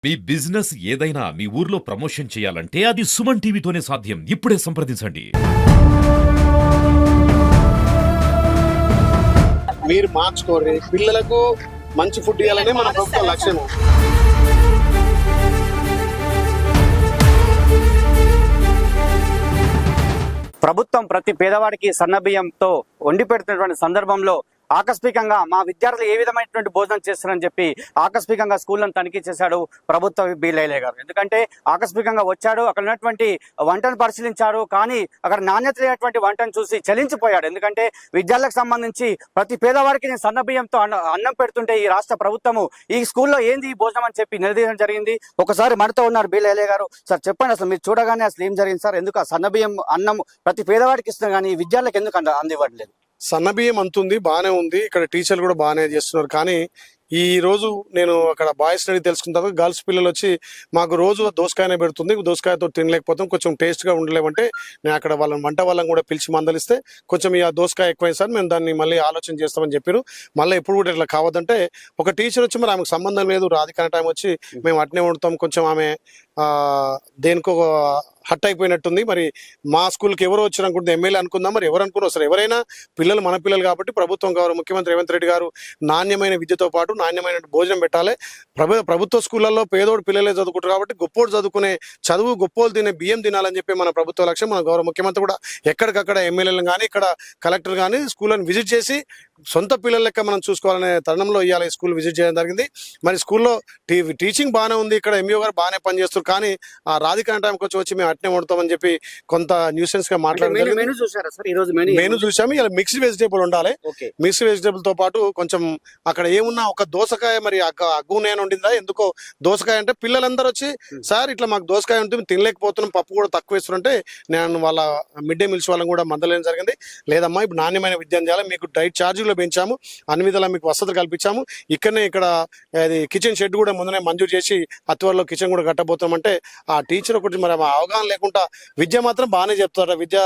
మీ business ఏదైనా మీ ఊర్లో promotion చేయాలంటే అది సుమన్ టీవీతోనే సాధ్యం. ఇప్పుడే సంప్రదించండి. మీరు మార్చుకోర్రి, పిల్లలకు మంచి ఫుడ్ ఇవ్వాలనే మన ప్రభుత్వ లక్ష్యం. ప్రభుత్వం ప్రతి పేదవాడికి సన్నబియ్యంతో వండి పెడుతున్నటువంటి సందర్భంలో ఆకస్మికంగా మా విద్యార్థులు ఏ విధమైనటువంటి భోజనం చేస్తారని చెప్పి ఆకస్మికంగా స్కూళ్ళను తనిఖీ చేశాడు ప్రభుత్వ బీలైలే గారు. ఎందుకంటే ఆకస్మికంగా వచ్చాడు, అక్కడ ఉన్నటువంటి వంటను పరిశీలించాడు, కానీ అక్కడ నాణ్యత లేనటువంటి వంటను చూసి చలించిపోయాడు. ఎందుకంటే విద్యార్థులకు సంబంధించి ప్రతి పేదవాడికి నేను సన్నబియ్యంతో అన్నం పెడుతుంటే ఈ రాష్ట్ర ప్రభుత్వము ఈ స్కూల్లో ఏంది ఈ భోజనం అని చెప్పి నిలదీయడం జరిగింది. ఒకసారి మనతో ఉన్నారు బీలైలే గారు. సార్ చెప్పండి, అసలు మీరు చూడగానే అసలు ఏం జరిగింది సార్? ఎందుకు ఆ సన్నబియ్యం అన్నం ప్రతి పేదవాడికి ఇస్తున్నారు కానీ విద్యార్థులకు ఎందుకు అందివ్వట్లేదు? సన్నబియ్యం అంతుంది బాగానే ఉంది, ఇక్కడ టీచర్లు కూడా బాగానే చేస్తున్నారు. కానీ ఈ రోజు నేను అక్కడ బాయ్స్ అడిగి తెలుసుకున్న తర్వాత గర్ల్స్ పిల్లలు వచ్చి మాకు రోజు దోసకాయనే పెడుతుంది, దోసకాయతో తినలేకపోతాం, కొంచెం టేస్ట్గా ఉండలేమంటే నేను అక్కడ వాళ్ళని వంట వాళ్ళని కూడా పిలిచి మందలిస్తే కొంచెం ఈ దోసకాయ ఎక్కువైంది సార్, మేము దాన్ని మళ్ళీ ఆలోచన చేస్తామని చెప్పారు. మళ్ళీ ఎప్పుడు కూడా ఇట్లా కావద్దంటే ఒక టీచర్ వచ్చి మరి ఆమెకు సంబంధం లేదు, రాధికాన టైం వచ్చి మేము అట్నే వండుతాం, కొంచెం ఆమె దేనికో హట్ అయిపోయినట్టుంది. మరి మా స్కూల్కి ఎవరు వచ్చారు అనుకుంటే ఎమ్మెల్యే అనుకుందాం, మరి ఎవరు అనుకున్నారు సార్? ఎవరైనా పిల్లలు మన పిల్లలు కాబట్టి ప్రభుత్వం గౌరవ ముఖ్యమంత్రి రేవంత్ రెడ్డి గారు నాణ్యమైన విద్యతో పాటు నాణ్యమైన భోజనం పెట్టాలి. ప్రభుత్వ స్కూళ్ళల్లో పేదోడు పిల్లలే చదువుకుంటారు కాబట్టి గొప్పోడు చదువుకునే చదువు, గొప్పోలు తినే బియ్యం తినాలని చెప్పి మన ప్రభుత్వ లక్ష్యం. మన గౌరవ ముఖ్యమంత్రి కూడా ఎక్కడికక్కడ ఎమ్మెల్యేలు కానీ ఇక్కడ కలెక్టర్ కానీ స్కూళ్ళని విజిట్ చేసి సొంత పిల్లల లెక్క మనం చూసుకోవాలనే తరుణంలో ఇవాళ ఈ స్కూల్ విజిట్ చేయడం జరిగింది. మరి స్కూల్లో టీచింగ్ బాగానే ఉంది, ఇక్కడ ఎంఈఓ గారు బాగానే పనిచేస్తారు, కానీ ఆ రాధికా టైంకి వచ్చి మేము అట్నే వండుతామని చెప్పి కొంత న్యూసెన్స్ గా మాట్లాడడం. మెనూ చూసాము. ఇలా మిక్స్డ్ వెజిటేబుల్ ఉండాలి. మిక్స్డ్ వెజిటేబుల్ తో పాటు కొంచెం అక్కడ ఏమున్నా ఒక దోసకాయ, మరి అగ్గునే ఉండిందా ఎందుకో దోసకాయ అంటే పిల్లలందరూ వచ్చి సార్ ఇట్లా మాకు దోసకాయ ఉంటుంది తినలేకపోతున్నాం, పప్పు కూడా తక్కువ వేస్తుంటే నేను వాళ్ళ మిడ్ డే మీల్స్ వాళ్ళని కూడా మందలేయడం జరిగింది. లేదమ్మా ఇప్పుడు నాణ్యమైన విద్య చేయాలి, మీకు డైట్ ఛార్జీలు పెంచాము, అన్ని విధాలా మీకు వసతులు కల్పించాము, ఇక్కడ కిచెన్ షెడ్ కూడా ముందునే మంజూరు చేసి అత్వరలో కిచెన్ కూడా కట్టబోతామంటే ఆ టీచర్ ఒకటి మరి అవగాహన లేకుండా విద్య మాత్రం బాగానే చెప్తారు, విద్యా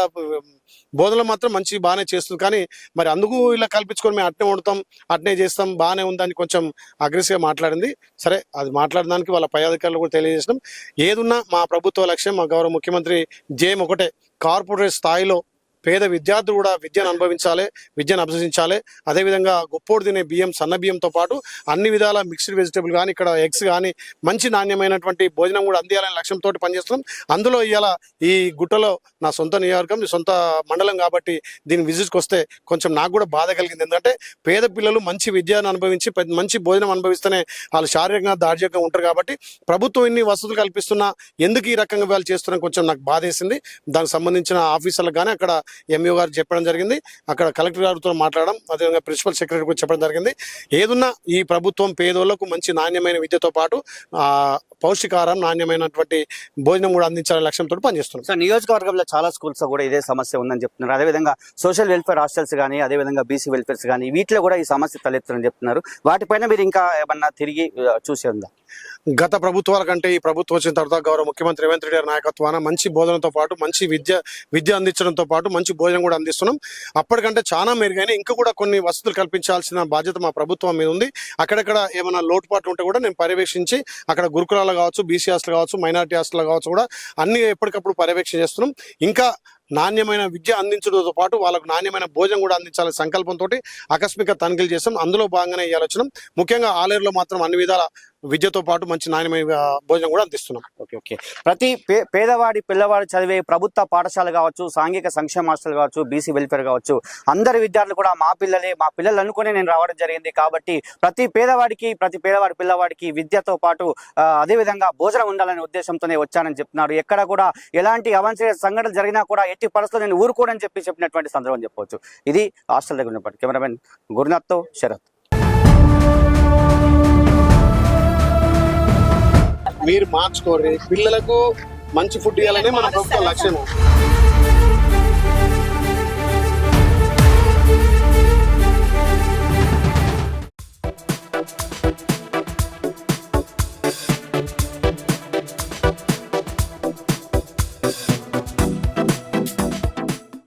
బోధనలు మాత్రం మంచి బాగానే చేస్తుంది, కానీ మరి అందుకు ఇలా కల్పించుకొని మేము అట్నే వండుతాం అట్నే చేస్తాం బాగానే ఉందని కొంచెం అగ్రెసివ్గా మాట్లాడింది. సరే, అది మాట్లాడడానికి వాళ్ళ పై అధికారులు కూడా తెలియజేసినాం. ఏదున్నా మా ప్రభుత్వ లక్ష్యం, మా గౌరవ ముఖ్యమంత్రి జేఎం ఒకటే, కార్పొరేట్ స్థాయిలో పేద విద్యార్థులు కూడా విద్యను అనుభవించాలి, విద్యను అభ్యసించాలి. అదేవిధంగా గొప్పోడు తినే బియ్యం, సన్న బియ్యంతో పాటు అన్ని విధాల మిక్స్డ్ వెజిటేబుల్ కానీ ఇక్కడ ఎగ్స్ కానీ మంచి నాణ్యమైనటువంటి భోజనం కూడా అందియాలనే లక్ష్యంతో పనిచేస్తున్నాం. అందులో ఇవాళ ఈ గుట్టలో నా సొంత నియోజకవర్గం, సొంత మండలం కాబట్టి దీని విజిట్కి వస్తే కొంచెం నాకు కూడా బాధ కలిగింది. ఎందుకంటే పేద పిల్లలు మంచి విద్యను అనుభవించి మంచి భోజనం అనుభవిస్తేనే వాళ్ళు శారీరకంగా దార్ఢ్యంగా ఉంటారు. కాబట్టి ప్రభుత్వం ఇన్ని వసతులు కల్పిస్తున్నా ఎందుకు ఈ రకంగా వాళ్ళు చేస్తున్నా కొంచెం నాకు బాధ వేసింది. దానికి సంబంధించిన ఆఫీసర్లకు కానీ అక్కడ ఎంఈఓ గారు చెప్పడం జరిగింది, అక్కడ కలెక్టర్ గారితో మాట్లాడడం, అదేవిధంగా ప్రిన్సిపల్ సెక్రటరీ కూడా చెప్పడం జరిగింది. ఏదున్నా ఈ ప్రభుత్వం పేదోళ్లకు మంచి నాణ్యమైన విద్యతో పాటు పౌష్టికాహారం, నాణ్యమైనటువంటి భోజనం కూడా అందించాలనే లక్ష్యంతో పనిచేస్తున్నాం. సార్, నియోజకవర్గంలో చాలా స్కూల్స్ కూడా ఇదే సమస్య ఉందని చెప్తున్నారు. అదేవిధంగా సోషల్ వెల్ఫేర్ హాస్టల్స్ కానీ, అదేవిధంగా బీసీ వెల్ఫేర్స్ కానీ, వీటిలో కూడా ఈ సమస్య తలెత్తులని చెప్తున్నారు. వాటిపైన మీరు ఇంకా ఏమన్నా తిరిగి చూసి ఉందా? గత ప్రభుత్వాల కంటే ఈ ప్రభుత్వం వచ్చిన తర్వాత గౌరవ ముఖ్యమంత్రి రేవంత్ రెడ్డి గారి నాయకత్వాన మంచి బోధనతో పాటు మంచి విద్య అందించడంతో పాటు మంచి భోజనం కూడా అందిస్తున్నాం. అప్పటికంటే చాలా మెరుగైన ఇంకా కూడా కొన్ని వసతులు కల్పించాల్సిన బాధ్యత మా ప్రభుత్వం మీద ఉంది. అక్కడక్కడ ఏమైనా లోటుపాట్లు ఉంటే కూడా నేను పర్యవేక్షించి అక్కడ గురుకులాలు కావచ్చు, బీసీ హాస్టల్ కావచ్చు, మైనారిటీ హాస్టల్ కావచ్చు కూడా అన్ని ఎప్పటికప్పుడు పర్యవేక్షణ చేస్తున్నాం. ఇంకా నాణ్యమైన విద్య అందించడంతో పాటు వాళ్ళకు నాణ్యమైన భోజనం కూడా అందించాలనే సంకల్పంతో ఆకస్మిక తనిఖీలు చేస్తాం. అందులో భాగంగానే ఇవాళ వచ్చినాం. ముఖ్యంగా ఆలేరులో మాత్రం అన్ని విధాల విద్యతో పాటు మంచి నాణ్యమైన భోజనం కూడా అందిస్తున్నాం. ఓకే. ప్రతి పేదవాడి పిల్లవాడు చదివే ప్రభుత్వ పాఠశాల కావచ్చు, సాంఘిక సంక్షేమ హాస్టల్ కావచ్చు, బీసీ వెల్ఫేర్ కావచ్చు, అందరి విద్యార్థులు కూడా మా పిల్లలు అనుకునే నేను రావడం జరిగింది. కాబట్టి ప్రతి పేదవాడి పిల్లవాడికి విద్యతో పాటు అదేవిధంగా భోజనం ఉండాలనే ఉద్దేశంతోనే వచ్చానని చెప్తున్నారు. ఎక్కడ కూడా ఎలాంటి అవాంఛనీయ సంఘటనలు జరిగినా కూడా ఎట్టి పరిస్థితుల్లో నేను ఊరుకోనని చెప్పినటువంటి సందర్భం చెప్పవచ్చు. ఇది హాస్టల్ దగ్గర ఉన్నప్పటి కెమెరామెన్ గురునాథ్తో శరత్. మీరు మార్చుకోర్రి, పిల్లలకు మంచి ఫుడ్ ఇవ్వాలనే మన ప్రభుత్వ లక్ష్యం.